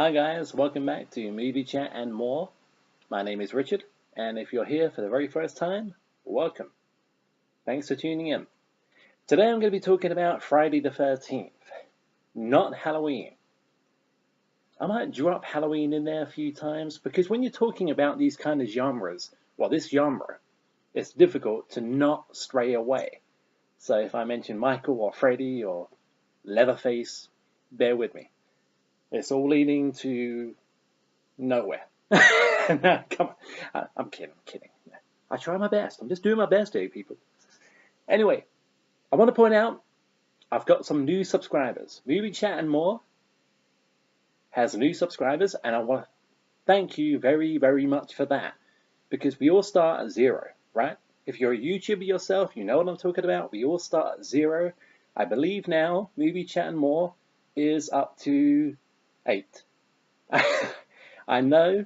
Hi guys, welcome back to Movie Chat and More. My name is Richard, and if you're here for the very first time, welcome. Thanks for tuning in. Today I'm going to be talking about Friday the 13th, not Halloween. I might drop Halloween in there a few times because when you're talking about these kind of genres, well, this genre, it's difficult to not stray away. So if I mention Michael or Freddy or Leatherface, bear with me. It's all leading to nowhere. No, come on. I'm kidding. I try my best. I'm just doing my best here, people. Anyway, I want to point out I've got some new subscribers. Movie Chat and More has new subscribers, and I want to thank you very, very much for that, because we all start at 0, right? If you're a YouTuber yourself, you know what I'm talking about. We all start at 0. I believe now Movie Chat and More is up to 8. I know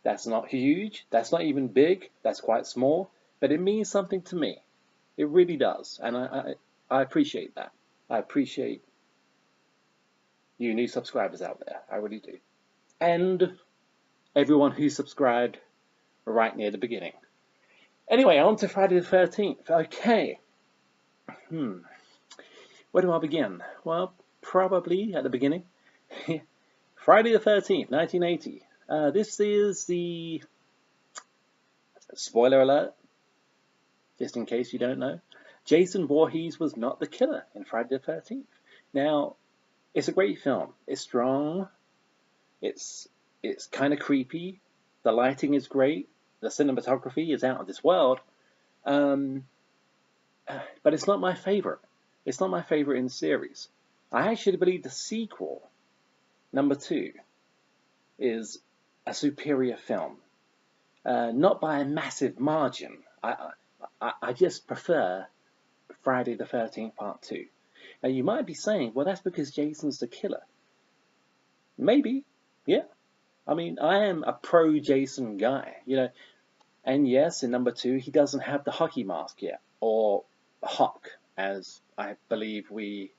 that's not huge, that's not even big, that's quite small, but it means something to me. It really does, and I appreciate that. I appreciate you new subscribers out there, I really do. And everyone who subscribed right near the beginning. Anyway, on to Friday the 13th. Okay. Where do I begin? Well, probably at the beginning. Friday the 13th, 1980. This is the, spoiler alert, just in case you don't know, Jason Voorhees was not the killer in Friday the 13th. Now, it's a great film. It's strong. It's kind of creepy. The lighting is great. The cinematography is out of this world. But it's not my favorite. It's not my favorite in the series. I actually believe the sequel, number 2, is a superior film. Not by a massive margin. I just prefer Friday the 13th Part 2. Now you might be saying, well, that's because Jason's the killer. Maybe, yeah. I mean, I am a pro-Jason guy, you know. And yes, in number 2, he doesn't have the hockey mask yet, or Hawk, as I believe we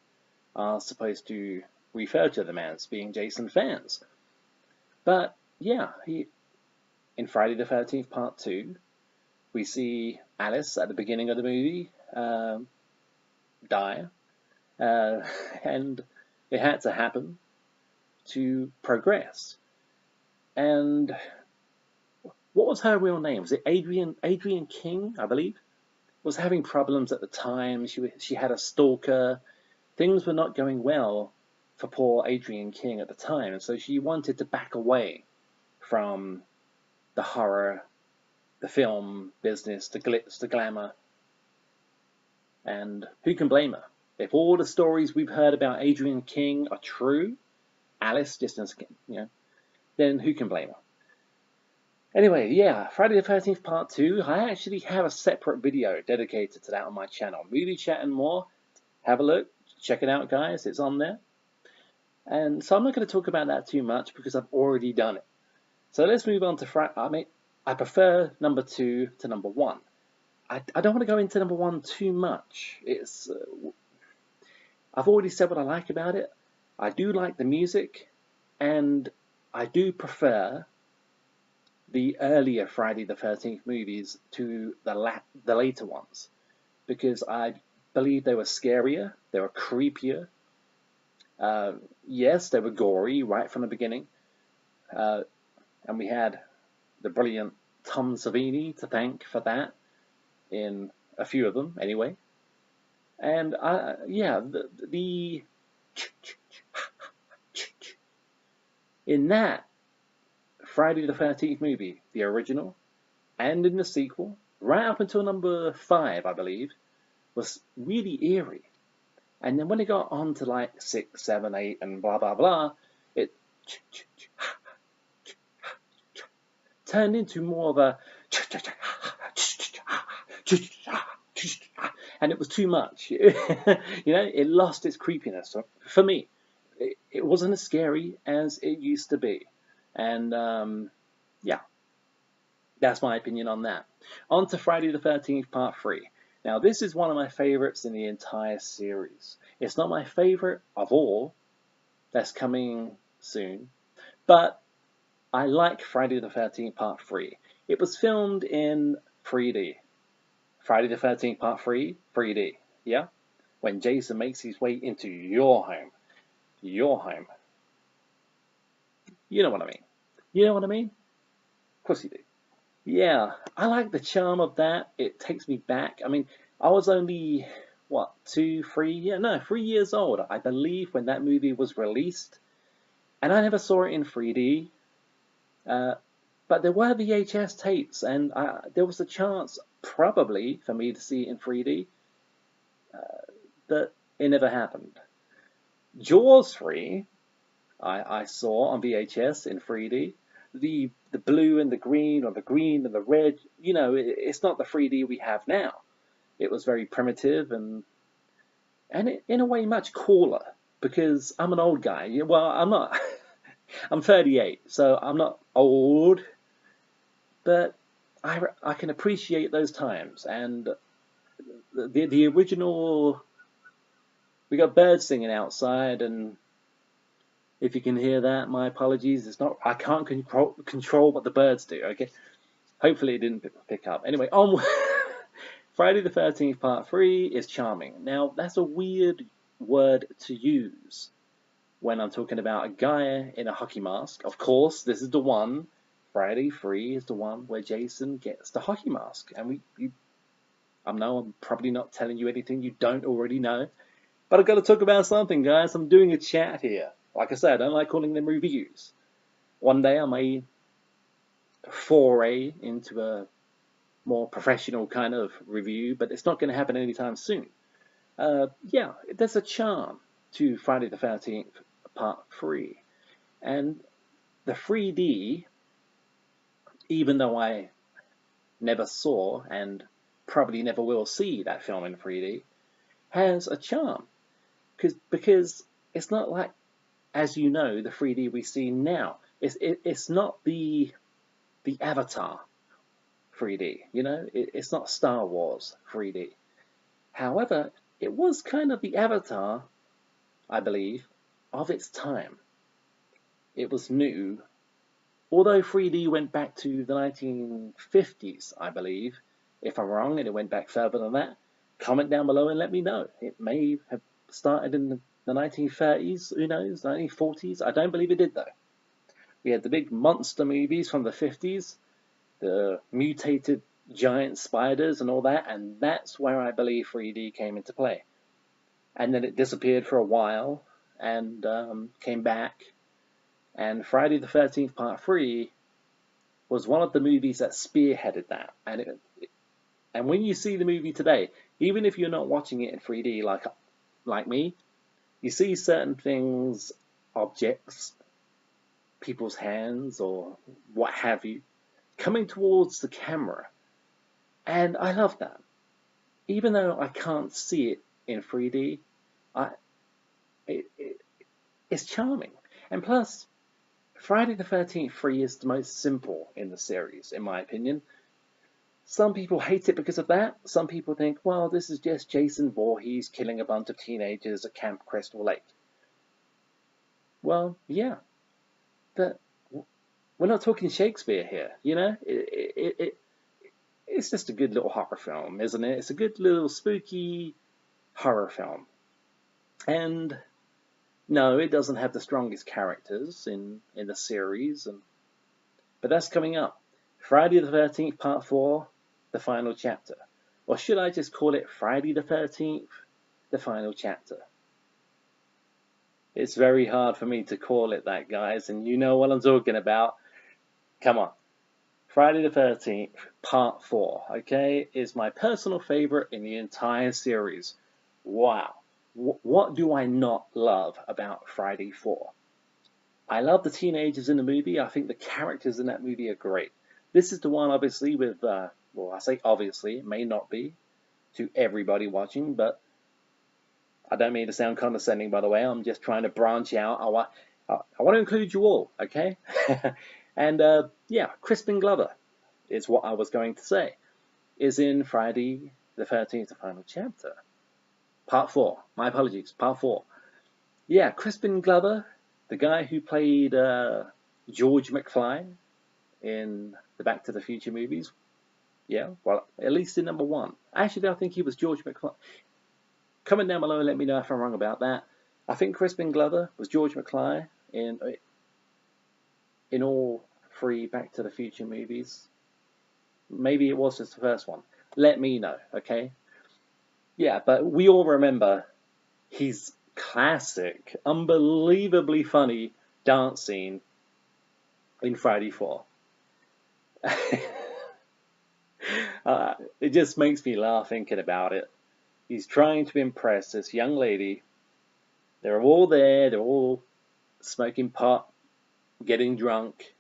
are supposed to refer to them as, being Jason fans. But yeah, in Friday the 13th Part 2, we see Alice at the beginning of the movie die, and it had to happen to progress. And what was her real name? Was it Adrienne King, I believe? Was having problems at the time. She had a stalker. Things were not going well for poor Adrienne King at the time, and so she wanted to back away from the horror, the film business, the glitz, the glamour. And who can blame her? If all the stories we've heard about Adrienne King are true, Alice just as, then who can blame her? Anyway, yeah, Friday the 13th Part 2, I actually have a separate video dedicated to that on my channel. Movie Chat and More. Have a look. Check it out, guys. It's on there. And so I'm not going to talk about that too much because I've already done it. So let's move on to Friday. I prefer number 2 to number 1. I don't want to go into number 1 too much. I've already said what I like about it. I do like the music, and I do prefer the earlier Friday the 13th movies to the later ones, because I believe they were scarier, they were creepier. Yes, they were gory right from the beginning, and we had the brilliant Tom Savini to thank for that, in a few of them anyway. And yeah, in that Friday the 13th movie, the original, and in the sequel, right up until number 5, I believe, was really eerie. And then when it got on to like 6, 7, 8, and blah blah blah, it turned into more of a, and it was too much. It lost its creepiness. So for me, it wasn't as scary as it used to be. And yeah, that's my opinion on that. On to Friday the 13th Part 3. Now, this is one of my favorites in the entire series. It's not my favorite of all that's coming soon, But I like Friday the 13th Part 3. It was filmed in 3D. Friday the 13th Part 3, 3D. Yeah? When Jason makes his way into your home. Your home. You know what I mean. You know what I mean? Of course you do. Yeah, I like the charm of that. It takes me back. I mean, I was only, what, 2, 3, yeah, no, 3 years old, I believe, when that movie was released. And I never saw it in 3D. But there were VHS tapes, and there was a chance, probably, for me to see it in 3D, but it never happened. Jaws 3, I saw on VHS in 3D. The blue and the green, or the green and the red, you know, it's not the 3D we have now. It was very primitive and in a way much cooler, because I'm an old guy. Well, I'm not. I'm 38, so I'm not old, but I can appreciate those times. And the original, we got birds singing outside, and if you can hear that, my apologies. It's not, I can't control what the birds do. Okay, hopefully it didn't pick up. Anyway, on Friday the 13th Part 3 is charming. Now that's a weird word to use when I'm talking about a guy in a hockey mask. Of course, this is the one. Friday 3 is the one where Jason gets the hockey mask, and I know I'm probably not telling you anything you don't already know, but I've got to talk about something, guys. I'm doing a chat here. Like I said, I don't like calling them reviews. One day I may foray into a more professional kind of review, but it's not going to happen anytime soon. Yeah, there's a charm to Friday the 13th Part 3. And the 3D, even though I never saw and probably never will see that film in 3D, has a charm. Because it's not like, as you know, the 3D we see now. It's not the Avatar 3D, you know? It's not Star Wars 3D. However, it was kind of the Avatar, I believe, of its time. It was new. Although 3D went back to the 1950s, I believe. If I'm wrong and it went back further than that, comment down below and let me know. It may have started in the 1930s, who knows, 1940s. I don't believe it did, though. We had the big monster movies from the 50s, the mutated giant spiders and all that, and that's where I believe 3D came into play. And then it disappeared for a while and came back. And Friday the 13th Part 3 was one of the movies that spearheaded that. And when you see the movie today, even if you're not watching it in 3D like me, you see certain things, objects, people's hands or what have you, coming towards the camera. And I love that. Even though I can't see it in 3D, it's charming. And plus, Friday the 13th 3 is the most simple in the series, in my opinion. Some people hate it because of that. Some people think, well, this is just Jason Voorhees killing a bunch of teenagers at Camp Crystal Lake. Well, yeah, but we're not talking Shakespeare here, you know? It's just a good little horror film, isn't it? It's a good little spooky horror film. And no, it doesn't have the strongest characters in the series, but that's coming up. Friday the 13th Part 4, the final chapter. Or should I just call it Friday the 13th, the final chapter? It's very hard for me to call it that, guys, and you know what I'm talking about. Come on. Friday the 13th, Part 4, okay, is my personal favorite in the entire series. Wow. What do I not love about Friday 4? I love the teenagers in the movie. I think the characters in that movie are great. This is the one, obviously, with, well, I say obviously, it may not be to everybody watching, but I don't mean to sound condescending, by the way. I'm just trying to branch out. I want to include you all, okay? And, yeah, Crispin Glover is what I was going to say, is in Friday the 13th, the final chapter. Part 4. My apologies. Part 4. Yeah, Crispin Glover, the guy who played George McFly in the Back to the Future movies. Yeah, well, at least in number one. Actually, I think he was George McFly. Comment down below and let me know if I'm wrong about that. I think Crispin Glover was George McFly in all three Back to the Future movies. Maybe it was just the first one. Let me know, okay? Yeah, but we all remember his classic, unbelievably funny dance scene in Friday 4. It just makes me laugh thinking about it. He's trying to impress this young lady. They're all there, they're all smoking pot, getting drunk,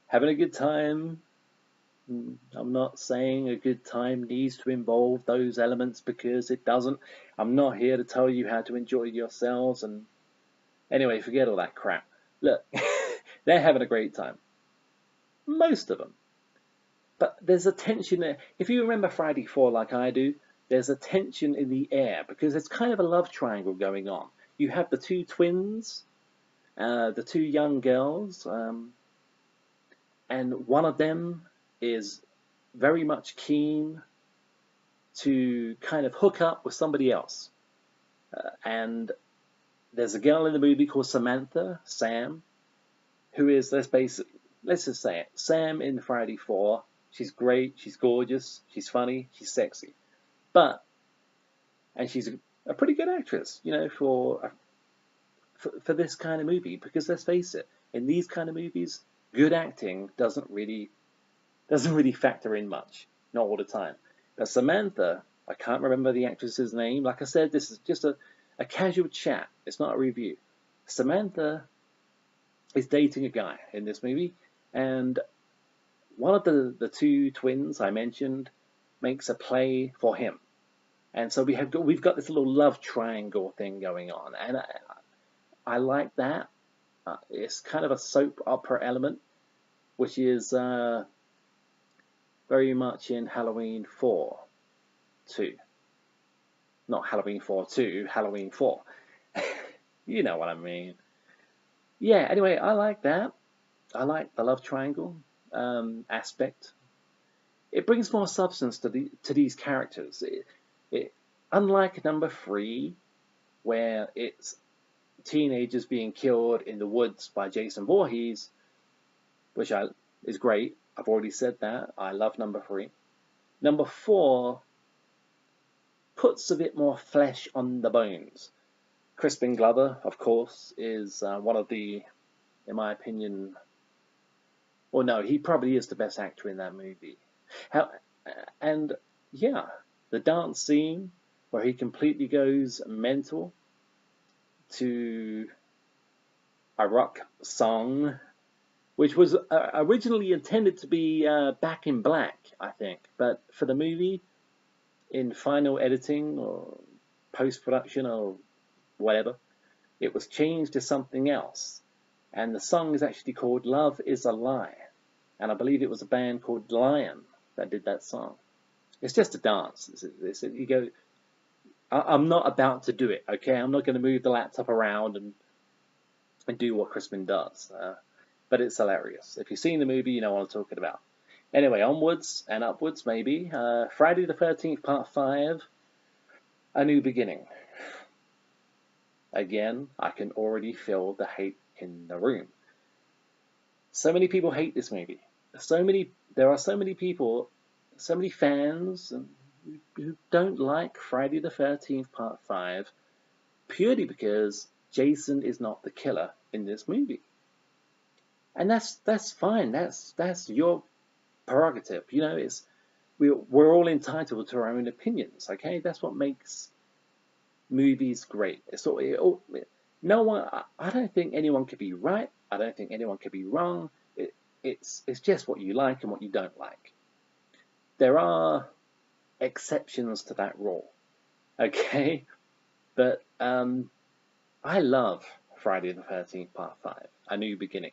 having a good time. I'm not saying a good time needs to involve those elements, because it doesn't. I'm not here to tell you how to enjoy yourselves. And anyway, forget all that crap. Look, they're having a great time. Most of them. But there's a tension there. If you remember Friday 4 like I do, there's a tension in the air, because it's kind of a love triangle going on. You have the two twins, the two young girls, and one of them is very much keen to kind of hook up with somebody else. And there's a girl in the movie called Samantha, Sam, who is, let's just say it, Sam in Friday 4. She's great, she's gorgeous, she's funny, she's sexy. And she's a pretty good actress, you know, for this kind of movie, because let's face it, in these kind of movies, good acting doesn't really factor in much, not all the time. But Samantha, I can't remember the actress's name. Like I said, this is just a casual chat. It's not a review. Samantha is dating a guy in this movie, and one of the two twins I mentioned makes a play for him. And so we've got this little love triangle thing going on, and I like that. It's kind of a soap opera element, which is very much in Halloween 4 too. Not Halloween 4 2, Halloween 4. You know what I mean. Yeah, anyway, I like that. I like the love triangle aspect. It brings more substance to these characters. Unlike number 3, where it's teenagers being killed in the woods by Jason Voorhees, which is great. I've already said that. I love number 3. Number 4 puts a bit more flesh on the bones. Crispin Glover, of course, is one of the, in my opinion, well, no, he probably is the best actor in that movie. And yeah, the dance scene where he completely goes mental to a rock song, which was originally intended to be Back in Black, I think. But for the movie, in final editing or post-production or whatever, it was changed to something else. And the song is actually called Love Is a Lie. And I believe it was a band called Lion that did that song. It's just a dance. You go, I'm not about to do it, okay? I'm not going to move the laptop around and do what Crispin does. But it's hilarious. If you've seen the movie, you know what I'm talking about. Anyway, onwards and upwards, maybe. Friday the 13th, Part 5, A New Beginning. Again, I can already feel the hate in the room. So many people hate this movie. There are so many people, so many fans who don't like Friday the 13th, Part 5, purely because Jason is not the killer in this movie. And that's fine. That's your prerogative. You know, we're all entitled to our own opinions. Okay, that's what makes movies great. No one. I don't think anyone could be right. I don't think anyone could be wrong. It's just what you like and what you don't like. There are exceptions to that rule. Okay, but I love Friday the 13th, Part 5, A New Beginning.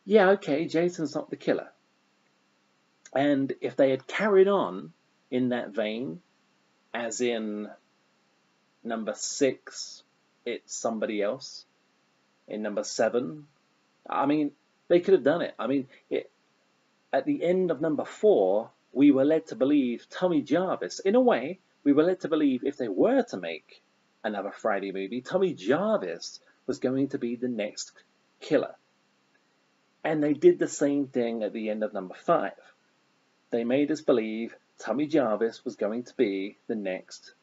Yeah, okay, Jason's not the killer. And if they had carried on in that vein, as in number 6, it's somebody else. In number 7, I mean, they could have done it. I mean, at the end of number 4, we were led to believe Tommy Jarvis, in a way, we were led to believe if they were to make another Friday movie, Tommy Jarvis was going to be the next killer. And they did the same thing at the end of number 5. They made us believe Tommy Jarvis was going to be the next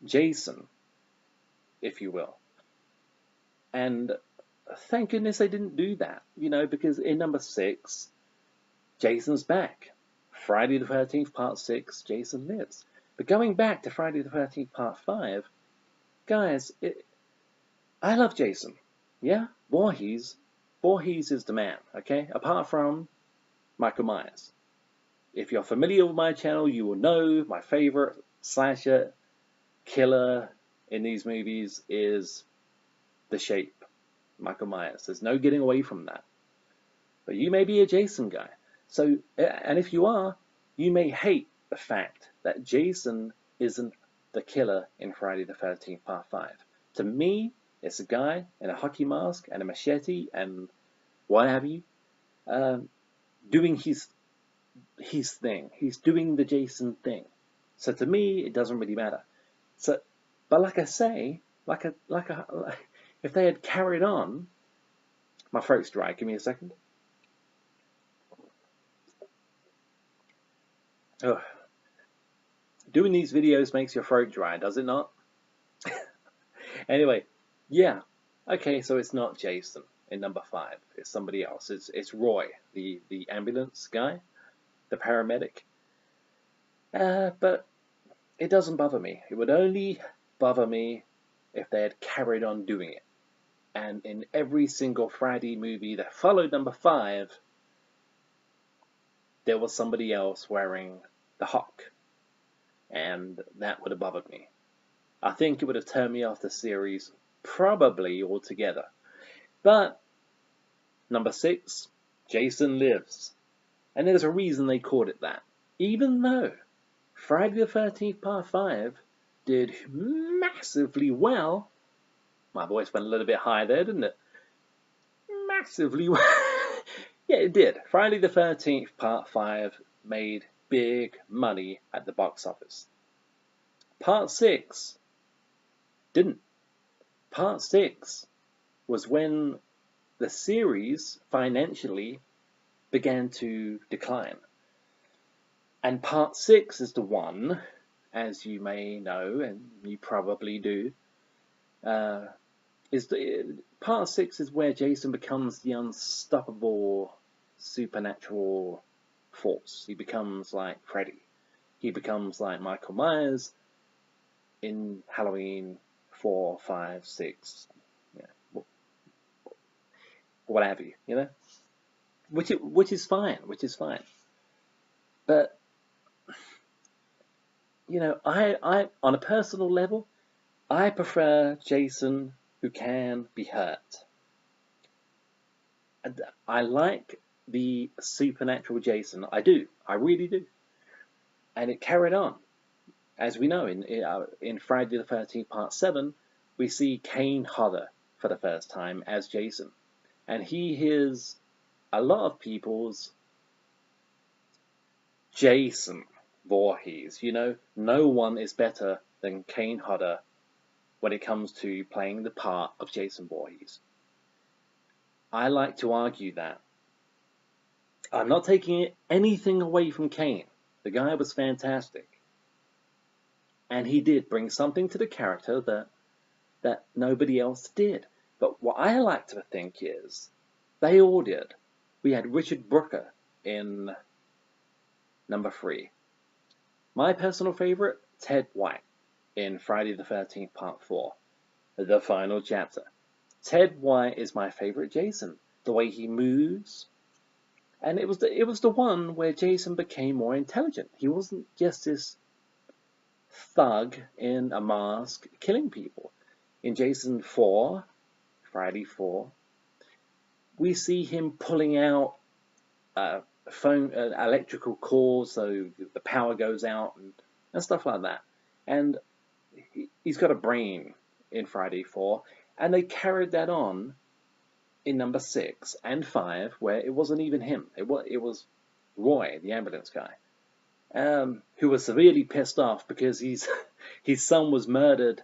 Jason, if you will. And thank goodness they didn't do that, because in number 6, Jason's back. Friday the 13th, Part 6, Jason lives. But going back to Friday the 13th, Part 5, guys, I love Jason. Yeah? Voorhees is the man, okay? Apart from Michael Myers. If you're familiar with my channel, you will know my favorite slasher killer in these movies is The Shape, Michael Myers. There's no getting away from that. But you may be a Jason guy. So, and if you are, you may hate the fact that Jason isn't the killer in Friday the 13th, Part 5. To me, it's a guy in a hockey mask and a machete and what have you, doing his thing. He's doing the Jason thing. So to me, it doesn't really matter. So, but like I say, if they had carried on, my throat's dry. Give me a second. Ugh. Doing these videos makes your throat dry, does it not? Anyway, yeah. Okay, so it's not Jason in number 5. It's somebody else. It's Roy, the ambulance guy, the paramedic. But it doesn't bother me. It would only bother me if they had carried on doing it. And in every single Friday movie that followed number 5, there was somebody else wearing the Hawk. And that would have bothered me. I think it would have turned me off the series probably altogether. But number 6, Jason Lives. And there's a reason they called it that. Even though Friday the 13th Part 5 did massively well. My voice went a little bit high there, didn't it? Massively well. Yeah, it did. Friday the 13th Part 5 made big money at the box office. Part 6 didn't. Part 6 was when the series financially began to decline. And Part 6 is the one, as you may know, and you probably do, Part 6 is where Jason becomes the unstoppable supernatural force. He becomes like Freddy. He becomes like Michael Myers in Halloween 4, 5, 6, what have you, which is fine, But I on a personal level, I prefer Jason who can be hurt. And I like the supernatural Jason. I do. I really do. And it carried on. As we know, in Friday the 13th Part 7, we see Kane Hodder for the first time as Jason. And he is a lot of people's Jason Voorhees. No one is better than Kane Hodder when it comes to playing the part of Jason Voorhees. I like to argue that. I'm not taking anything away from Kane. The guy was fantastic. And he did bring something to the character that nobody else did. But what I like to think is, they all did. We had Richard Brooker in number 3. My personal favorite, Ted White in Friday the 13th Part 4, the final chapter. Ted White is my favorite Jason. The way he moves. And it was the one where Jason became more intelligent. He wasn't just this thug in a mask killing people. In Jason 4, Friday 4, we see him pulling out electrical cords so the power goes out and stuff like that. And he's got a brain in Friday 4, and they carried that on in number 6 and 5, where it wasn't even him. It was Roy, the ambulance guy, who was severely pissed off because his son was murdered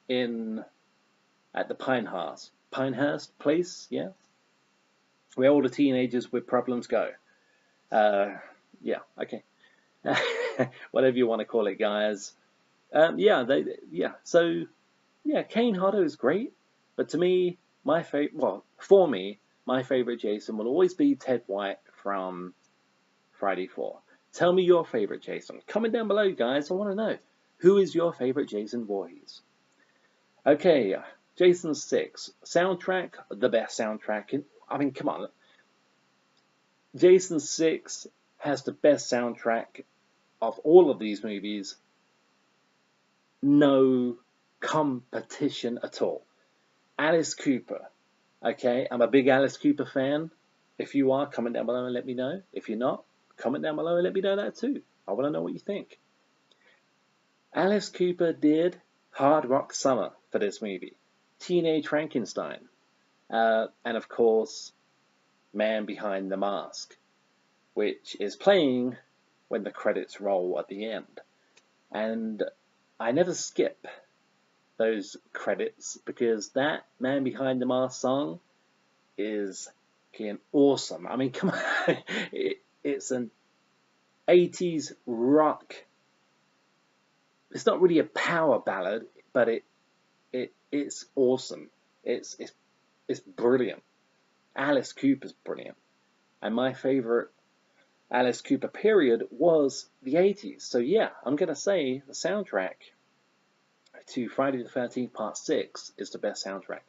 at the Pinehurst place, yeah, where all the teenagers with problems go. Yeah, okay, whatever you want to call it, guys. So yeah, Kane Hodder is great, but to me, for me, my favorite Jason will always be Ted White from Friday 4. Tell me your favorite Jason. Comment down below, guys. I want to know, who is your favorite Jason Voorhees? Okay, Jason 6 soundtrack, the best soundtrack. I mean, come on. Jason 6 has the best soundtrack of all of these movies. No competition at all. Alice Cooper. Okay, I'm a big Alice Cooper fan. If you are, comment down below and let me know. If you're not, comment down below and let me know that too. I want to know what you think. Alice Cooper did Hard Rock Summer for this movie, Teenage Frankenstein, and of course, Man Behind the Mask, which is playing when the credits roll at the end. And I never skip those credits because that Man Behind the Mask song is awesome. I mean, come on, it's an 80s rock. It's not really a power ballad, but it's awesome. It's brilliant. Alice Cooper's brilliant, and my favorite Alice Cooper period was the 80s. So yeah, I'm gonna say the soundtrack to Friday the 13th Part 6 is the best soundtrack.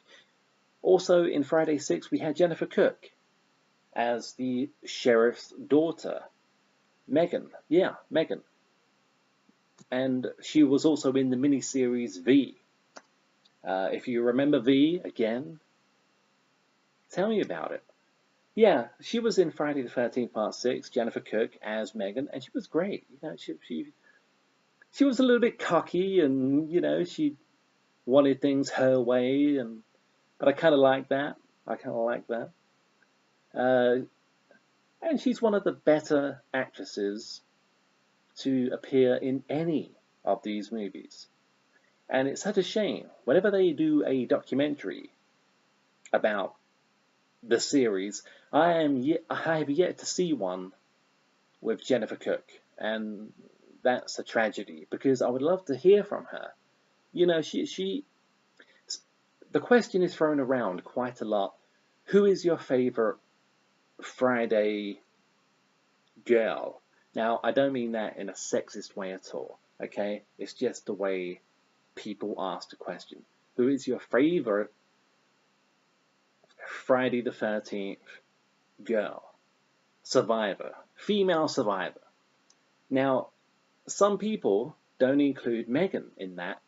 Also in Friday 6 we had Jennifer Cook as the sheriff's daughter, Megan. Yeah, Megan. And she was also in the miniseries V. If you remember V, again, tell me about it. Yeah, she was in Friday the 13th Part 6, Jennifer Cook as Megan, and she was great. You know, she was a little bit cocky, and you know, she wanted things her way, but I kind of like that. And she's one of the better actresses to appear in any of these movies. And it's such a shame. Whenever they do a documentary about the series, I have yet to see one with Jennifer Cook, and that's a tragedy because I would love to hear from her. You know, the question is thrown around quite a lot. Who is your favorite Friday girl? Now, I don't mean that in a sexist way at all, okay? It's just the way people ask the question. Who is your favorite Friday the 13th girl? Survivor. Female survivor. Now, some people don't include Megan in that,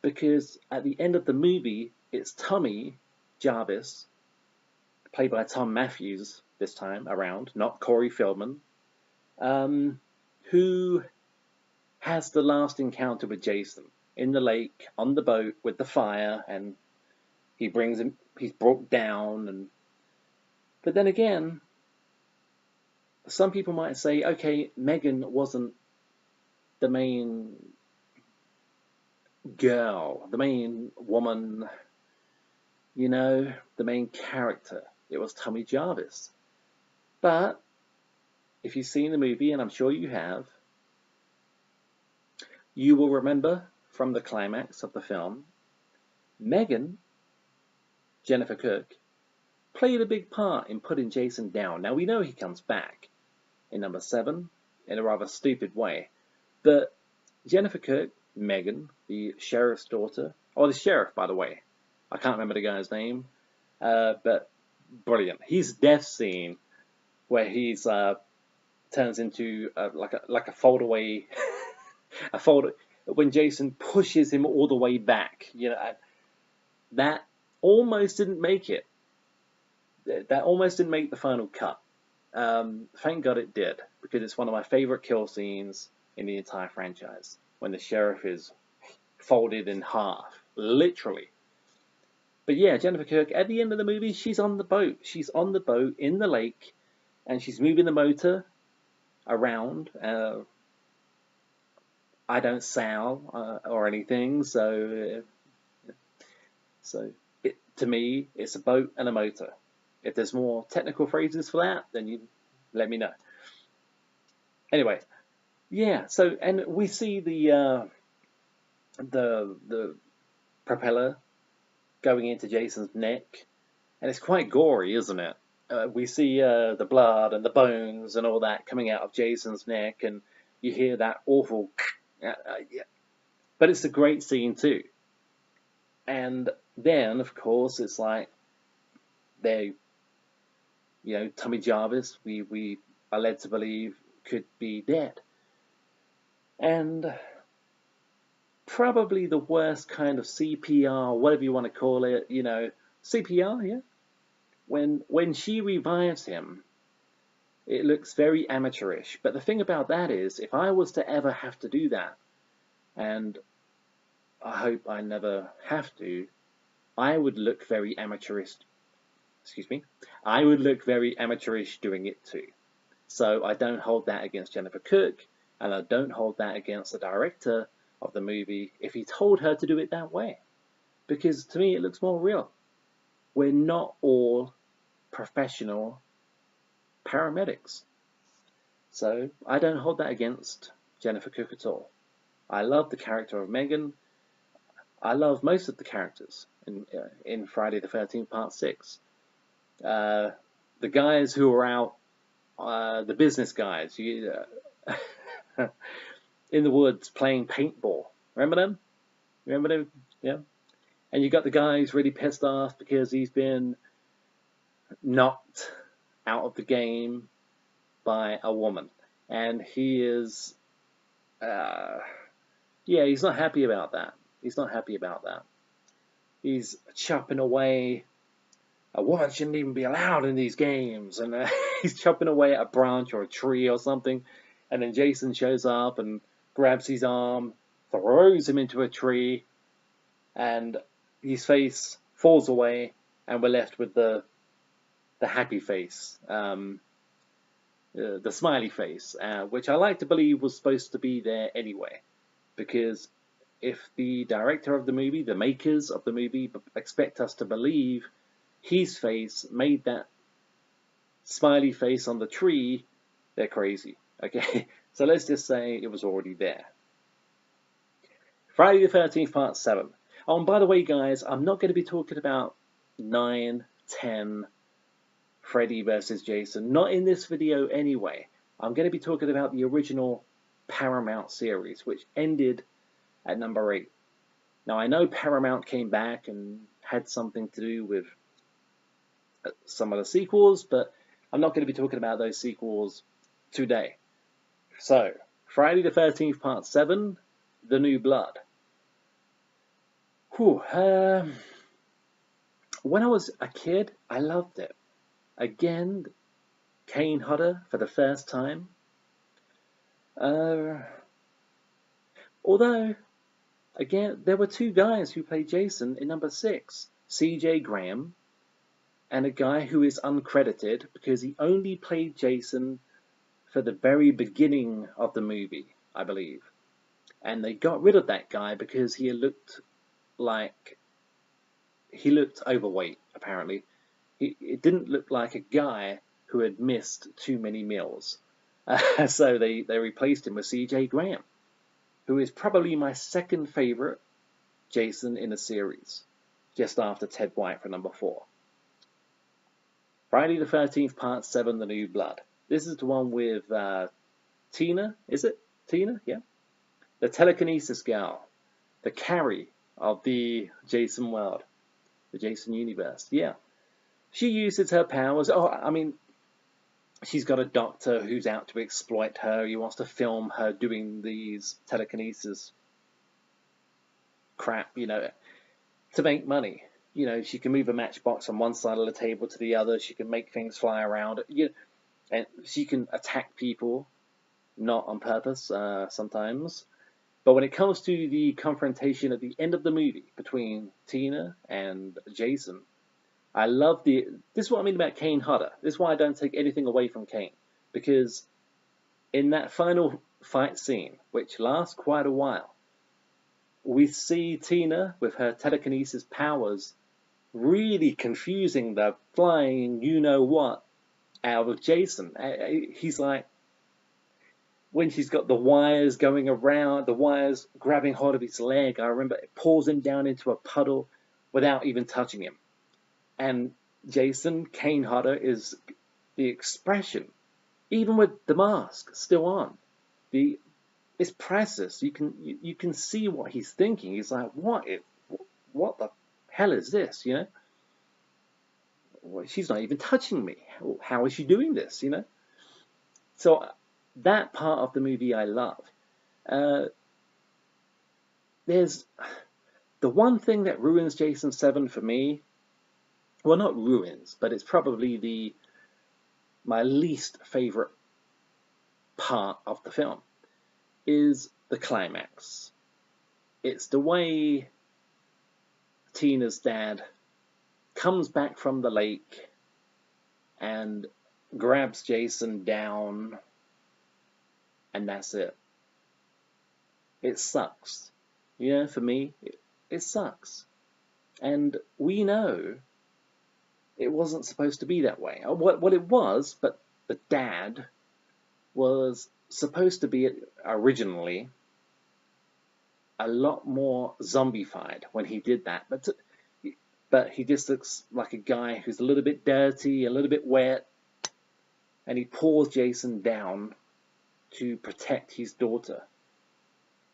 because at the end of the movie, it's Tommy Jarvis, played by Tom Matthews this time around, not Corey Feldman, who has the last encounter with Jason in the lake, on the boat with the fire, and he's brought down, but then again, some people might say, okay, Megan wasn't the main girl, the main woman, you know, the main character. It was Tommy Jarvis. But if you've seen the movie, and I'm sure you have, you will remember from the climax of the film, Megan, Jennifer Cook, played a big part in putting Jason down. Now, we know he comes back in number 7 in a rather stupid way, but Jennifer Cook, Megan, the sheriff's daughter, or the sheriff, by the way, I can't remember the guy's name, but brilliant. His death scene where he's turns into like a foldaway, when Jason pushes him all the way back. You know, that almost didn't make it. That almost didn't make the final cut. Thank God it did, because it's one of my favorite kill scenes in the entire franchise, when the sheriff is folded in half, literally. But yeah, Jennifer Kirk, at the end of the movie, she's on the boat. She's on the boat in the lake, and she's moving the motor around. I don't sail or anything, so to me, it's a boat and a motor. If there's more technical phrases for that, then you let me know. Anyway, yeah. So, and we see the propeller going into Jason's neck, and it's quite gory, isn't it? We see the blood and the bones and all that coming out of Jason's neck, and you hear that awful. Yeah. But it's a great scene too. And then, of course, it's like they, Tommy Jarvis, we are led to believe could be dead. And probably the worst kind of CPR, whatever you want to call it, CPR, yeah? When she revives him, it looks very amateurish. But the thing about that is, if I was to ever have to do that, and I hope I never have to, I would look very amateurish. Excuse me. I would look very amateurish doing it too. So I don't hold that against Jennifer Kirk, and I don't hold that against the director of the movie if he told her to do it that way. Because to me, it looks more real. We're not all professional paramedics. So I don't hold that against Jennifer Kirk at all. I love the character of Megan. I love most of the characters in Friday the 13th Part 6. The guys who are out, the business guys, in the woods playing paintball. Remember them? Remember them? Yeah. And you got the guy who's really pissed off because he's been knocked out of the game by a woman. And he is, he's not happy about that. He's not happy about that. He's chopping away. A woman shouldn't even be allowed in these games. And he's chopping away at a branch or a tree or something. And then Jason shows up and grabs his arm, throws him into a tree, and his face falls away, and we're left with the happy face, the smiley face, which I like to believe was supposed to be there anyway, because if the director of the movie, the makers of the movie, expect us to believe his face made that smiley face on the tree, they're crazy. Okay, so let's just say it was already there. Friday the 13th, Part 7. Oh, and by the way, guys, I'm not going to be talking about 9, 10, Freddy versus Jason. Not in this video anyway. I'm going to be talking about the original Paramount series, which ended at number 8. Now, I know Paramount came back and had something to do with some of the sequels, but I'm not going to be talking about those sequels today. So, Friday the 13th, Part 7, The New Blood. Whew, when I was a kid, I loved it. Again, Kane Hodder for the first time. Although, again, there were two guys who played Jason in number 6. C.J. Graham, and a guy who is uncredited because he only played Jason for the very beginning of the movie, I believe. And they got rid of that guy because he looked overweight, apparently. It didn't look like a guy who had missed too many meals. So they replaced him with C.J. Graham, who is probably my second favorite Jason in the series, just after Ted White for number 4. Friday the 13th, Part 7, The New Blood. This is the one with Tina, is it? Tina? Yeah. The telekinesis gal. The Carrie of the Jason world. The Jason universe. Yeah. She uses her powers. Oh, I mean, she's got a doctor who's out to exploit her. He wants to film her doing these telekinesis crap, to make money. She can move a matchbox from one side of the table to the other. She can make things fly around. And she can attack people, not on purpose, sometimes. But when it comes to the confrontation at the end of the movie between Tina and Jason, I love the. This is what I mean about Kane Hodder. This is why I don't take anything away from Kane, because in that final fight scene, which lasts quite a while, we see Tina with her telekinesis powers really confusing the flying you know what out of Jason. He's like, when she's got the wires going around, the wires grabbing hold of his leg, I remember it pulls him down into a puddle without even touching him. And Jason, Kane Hodder, is the expression, even with the mask still on. It's priceless. You can see what he's thinking. He's like, what the hell is this? You know, well, she's not even touching me. How is she doing this? You know. So that part of the movie I love. There's the one thing that ruins Jason 7 for me. Well, not ruins, but it's probably my least favorite part of the film is the climax. It's the way Tina's dad comes back from the lake and grabs Jason down, and that's it. It sucks. You know, for me, it sucks. And we know it wasn't supposed to be that way. What it was, but the dad was supposed to be originally a lot more zombified when he did that. But he just looks like a guy who's a little bit dirty, a little bit wet, and he pulls Jason down to protect his daughter.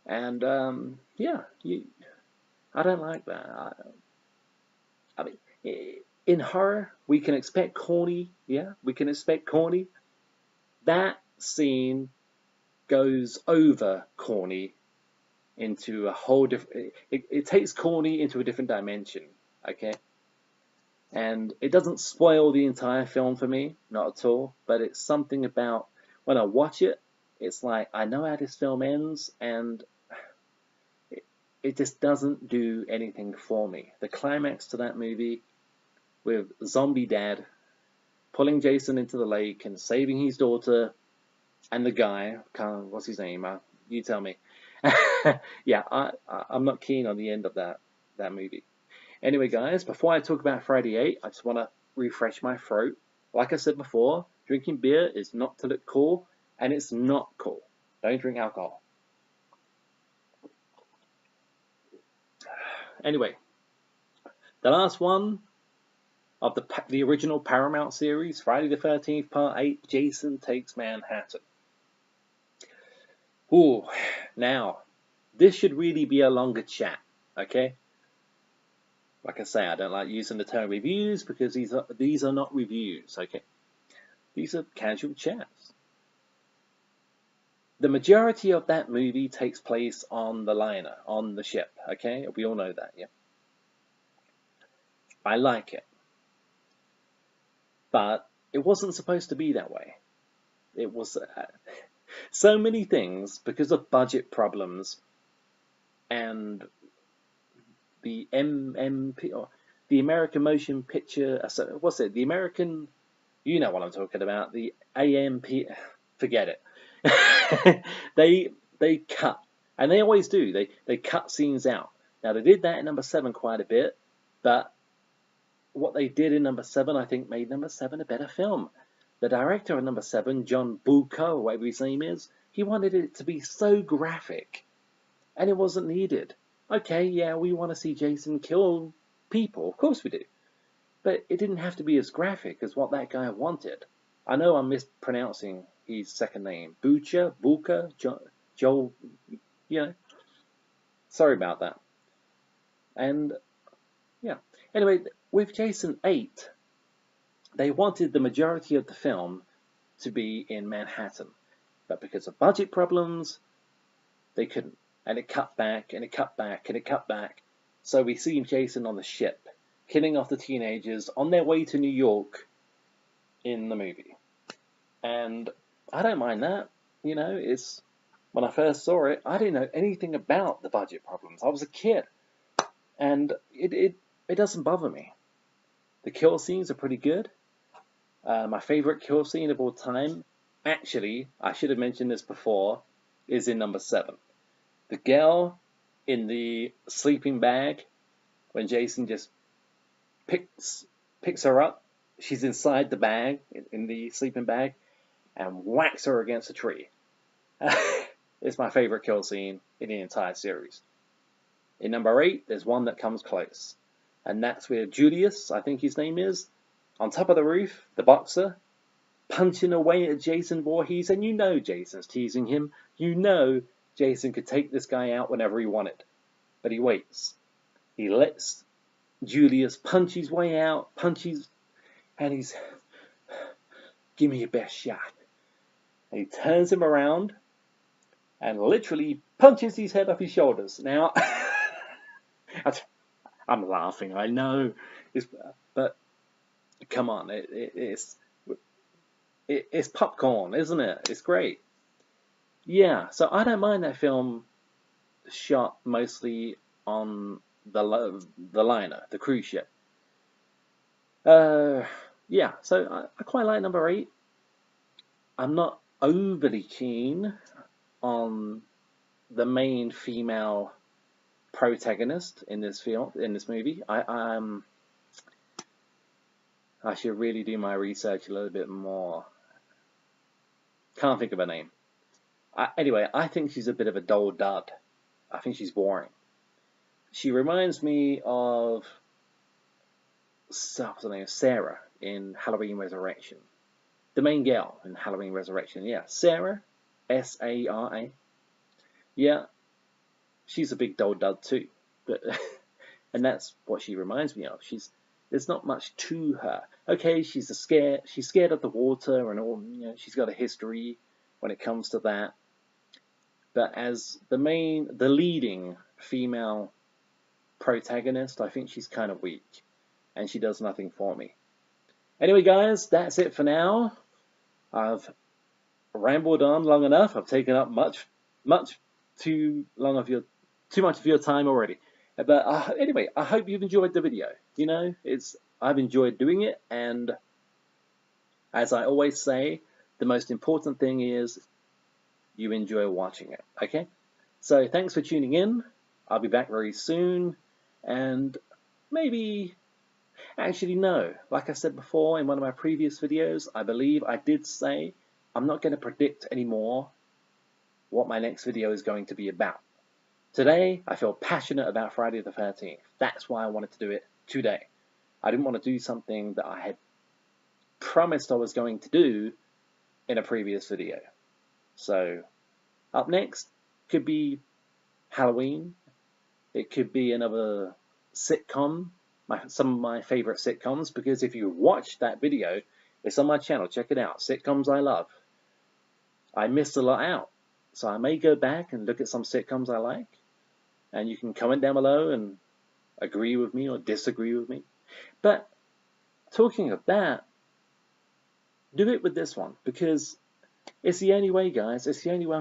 And yeah, I don't like that. I mean, in horror, we can expect corny. Yeah, we can expect corny. That scene goes over corny into a whole different. It takes corny into a different dimension. Okay, and it doesn't spoil the entire film for me, not at all. But it's something about when I watch it, it's like I know how this film ends, and it just doesn't do anything for me. The climax to that movie, with zombie dad pulling Jason into the lake and saving his daughter, and the guy, what's his name? You tell me. Yeah, I'm not keen on the end of that movie. Anyway, guys, before I talk about Friday 8, I just want to refresh my throat. Like I said before, drinking beer is not to look cool, and it's not cool. Don't drink alcohol. Anyway, the last one of the original Paramount series, Friday the 13th, Part 8, Jason Takes Manhattan. Ooh, now, this should really be a longer chat, okay? Like I say, I don't like using the term reviews because these are not reviews, okay? These are casual chats. The majority of that movie takes place on the liner, on the ship, okay? We all know that, yeah? I like it. But it wasn't supposed to be that way. It was so many things because of budget problems and the MMP, or the American Motion Picture, what's it? The American, you know what I'm talking about, the AMP, forget it. They cut, and they always do. They cut scenes out. Now they did that in number 7 quite a bit, but what they did in number 7, I think, made number 7 a better film. The director of number 7, John Bucco, or whatever his name is, he wanted it to be so graphic, and it wasn't needed. Okay, yeah, we want to see Jason kill people, of course we do, but it didn't have to be as graphic as what that guy wanted. I know I'm mispronouncing his second name, Bucca, Joel, you know, sorry about that. And yeah, anyway, with Jason 8, they wanted the majority of the film to be in Manhattan, but because of budget problems, they couldn't. And it cut back, and it cut back, and it cut back. So we see Jason on the ship, killing off the teenagers on their way to New York in the movie. And I don't mind that. You know, when I first saw it, I didn't know anything about the budget problems. I was a kid, and it doesn't bother me. The kill scenes are pretty good. My favorite kill scene of all time, actually, I should have mentioned this before, is in number 7. The girl in the sleeping bag, when Jason just picks her up. She's inside the bag, in the sleeping bag, and whacks her against a tree. It's my favorite kill scene in the entire series. In number 8, there's one that comes close, and that's where Julius, I think his name is, on top of the roof, the boxer, punching away at Jason Voorhees, and you know Jason's teasing him. You know Jason could take this guy out whenever he wanted, but he waits. He lets Julius punch his way out, and he's, give me your best shot. And he turns him around and literally punches his head off his shoulders. Now, I'm laughing, I know, but come on, it's popcorn, isn't it? It's great. Yeah, so I don't mind that film shot mostly on the liner, the cruise ship. Yeah, so I quite like number 8. I'm not overly keen on the main female protagonist in this movie. I should really do my research a little bit more. Can't think of her name. Anyway, I think she's a bit of a dull dud. I think she's boring. She reminds me of Sarah in Halloween Resurrection. The main girl in Halloween Resurrection, yeah. Sarah, S-A-R-A. Yeah, she's a big dull dud too. But and that's what she reminds me of. There's not much to her. Okay, she's scared of the water and all, you know, she's got a history when it comes to that. But as the leading female protagonist, I think she's kind of weak, and she does nothing for me. Anyway, guys, that's it for now. I've rambled on long enough. I've taken up much too much of your time already. But anyway, I hope you've enjoyed the video. You know, I've enjoyed doing it, and as I always say, the most important thing is you enjoy watching it. Okay? So thanks for tuning in. I'll be back very soon, and maybe, actually no, like I said before in one of my previous videos, I believe I did say I'm not going to predict anymore what my next video is going to be about. Today, I feel passionate about Friday the 13th. That's why I wanted to do it today. I didn't want to do something that I had promised I was going to do in a previous video. So, up next could be Halloween. It could be another sitcom, some of my favorite sitcoms, because if you watch that video, it's on my channel. Check it out. Sitcoms I love. I missed a lot out. So I may go back and look at some sitcoms I like, and you can comment down below and agree with me or disagree with me. But talking of that, do it with this one, because it's the only way, guys. It's the only way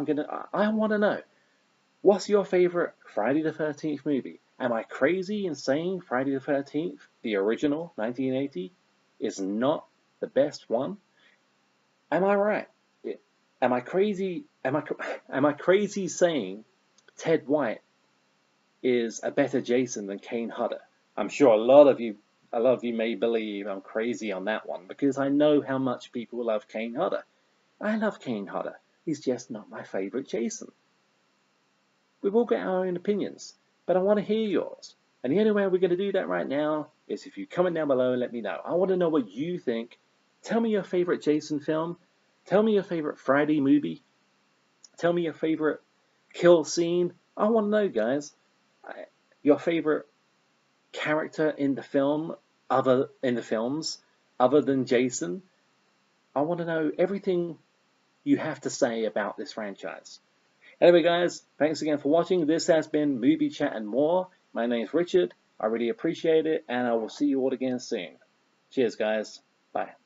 I want to know, what's your favorite Friday the 13th movie? Am I crazy in saying Friday the 13th, the original, 1980, is not the best one? Am I right? Am I crazy? Am I crazy saying Ted White is a better Jason than Kane Hodder? I'm sure a lot of you may believe I'm crazy on that one, because I know how much people love Kane Hodder. I love Kane Hodder. He's just not my favorite Jason. We've all got our own opinions, but I want to hear yours. And the only way we're going to do that right now is if you comment down below and let me know. I want to know what you think. Tell me your favorite Jason film. Tell me your favorite Friday movie. Tell me your favorite kill scene. I want to know, guys. Your favorite character in the films other than Jason. I want to know everything you have to say about this franchise. Anyway, guys, thanks again for watching. This has been Movie Chat and More. My name's Richard. I really appreciate it, and I will see you all again soon. Cheers, guys. Bye.